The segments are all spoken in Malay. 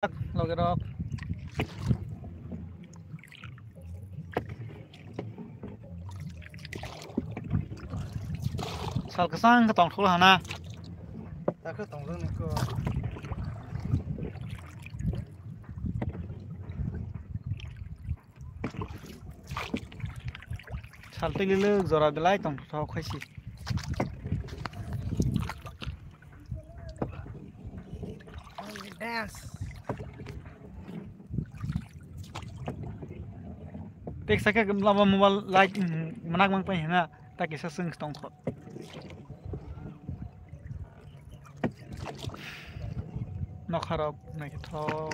Log it off. Sao cái sang cái tổng số là na. Ta cái tổng lương này cơ. Sao tới lư rồi bị lái tổng số khoai xì. Dance. Tek sakit lama mobile light menak mang pengen na. Tak kisah seng tổng số. Nó kharab này thôi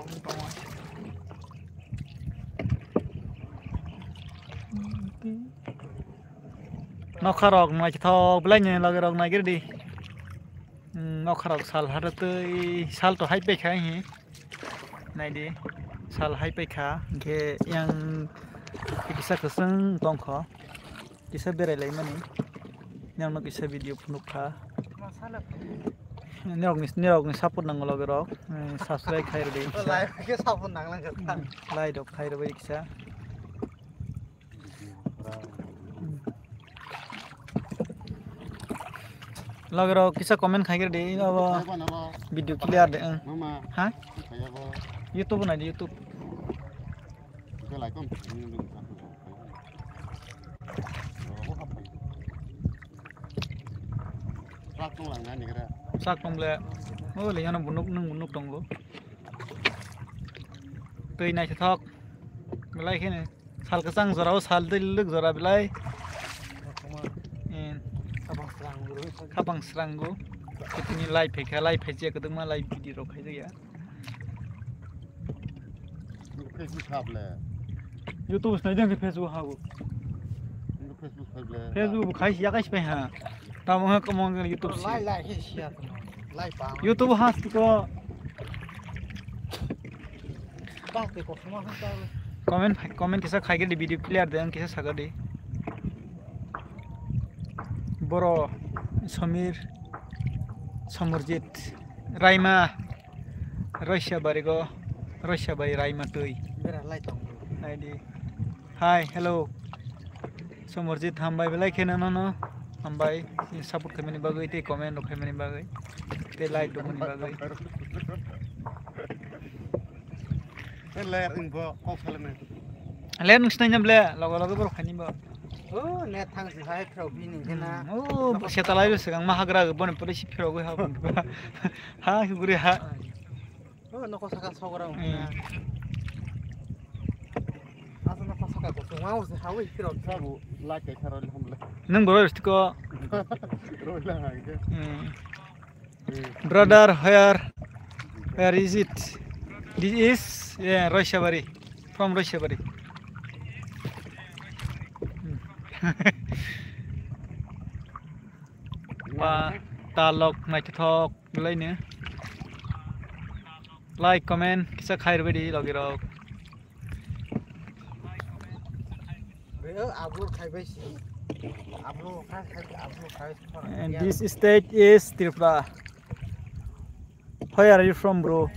nó kharab này thôi belain yang lagi rong này đi nó kharab sal hari tu sal tu hai pe khai hi này đi sal hai pe kha ke yang kisah keseng tong kho kisah beral lagi mana yang nak kisah video penuh kha Nirok ni saput nang log rok subscribe khai re Live ke saput nang lang kan. Live dok khai re kisah log rok kisah comment khai re de video clear de ha YouTube na di YouTube sak tong le o le yana bunuk tong go tei nai thok belai khene sal ka sang zorao sal de luk zora belai en kabang srang go kitni live pheka live phece ka dungma live video ro khai ya YouTube snai jang ke Facebook ha go Facebook khai ya kai pe ha Tamu ha komong YouTube sih. YouTube has ko. Comment kisah khai ke di video clear deh kisah saga deh. Boro SWRG Raima Russia bari Raima tuh. Hi hello SWRG hambai belai kena no. Hambai support kami ni bagai te comment rok kami ni bagai te like dong ni bagai Ler info off helmet. len ngai nyam le logo bro khani ba Oh net thang si hai pro bi ni kena. oh seta lai lu segang mahagra bon pore si phiro go ha bon ha guri ha Oh no ko saka sogora. Asa no ko saka ko ngau se hawi phiro sabu like kai kharo alhamdulillah. Neng bro istiko brother where is it this is yeah Russia bari from Russia bari pa talok nai thok lai ne like comment kisah khai bari logi rok And this state is Tripura. Where are you from, bro?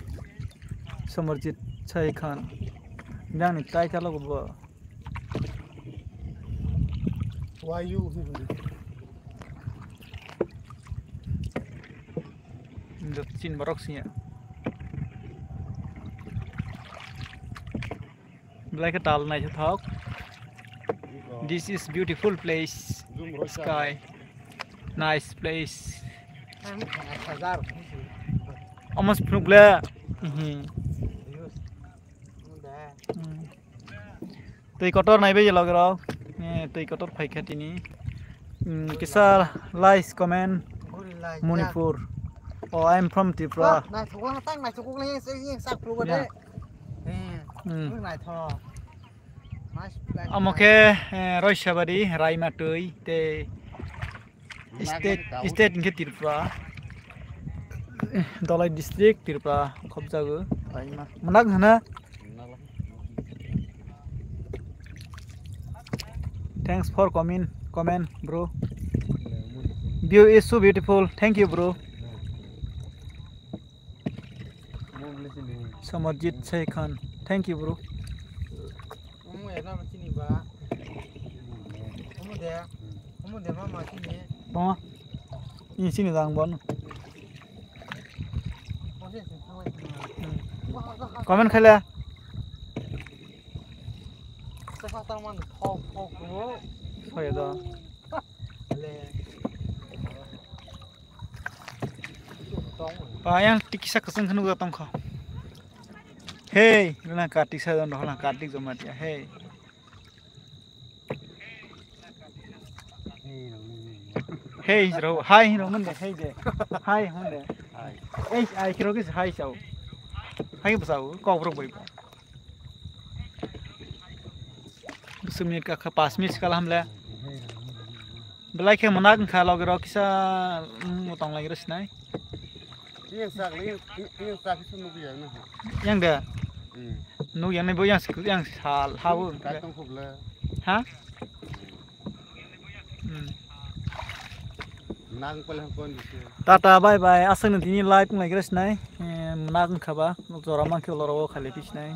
SWRG Chai Khan. Yang ni tai chalo go. Why you? The chin barok siya. Like a tal nai thok. This is beautiful place, sky, nice place. Almost plugla. Tui kotor nai be log ro. Tui kotor phai khatini. Kisah like comment Manipur. Oh, I'm from Tripura. Nai thua tang nai thuk le yang sak plu de. Nai tho. Amoke Russia bari Raima tui te state in Tripura Dolai district Tripura khobja go Raima manak hana thanks for comment bro view is so beautiful thank you bro Samarjit Sai Khan. Thank you, bro. Kamu ya nama sini ba. Kamu deh mama sini. Bông ini sini dang bon. Comment khai le. Saya tahu mana pau gua. Thôi đó. Yang tikisa keseng kenu datang kau. Hey, lana kartik saya don dah kartik zomat ya. Hey. Hey, bro. Hi, no mana? Hey je. Hi, mana? Hi. Hey, kira kis hi sao. Hi pasau. Kau bro boy. Semir ka 5 minit sekali hamle. Belai ke menang kalau gerak kisah mutong lagi res nai. Ini sak itu nubi yang mana? Yang dah. Nu yang ni bu yang hal hawu. Kacang kubla. Hah? Nang paling kon di. Tata bye bye. Asal nanti ni live lagi res nai. Menang kaba. Zoraman ke loro kali pitch nai.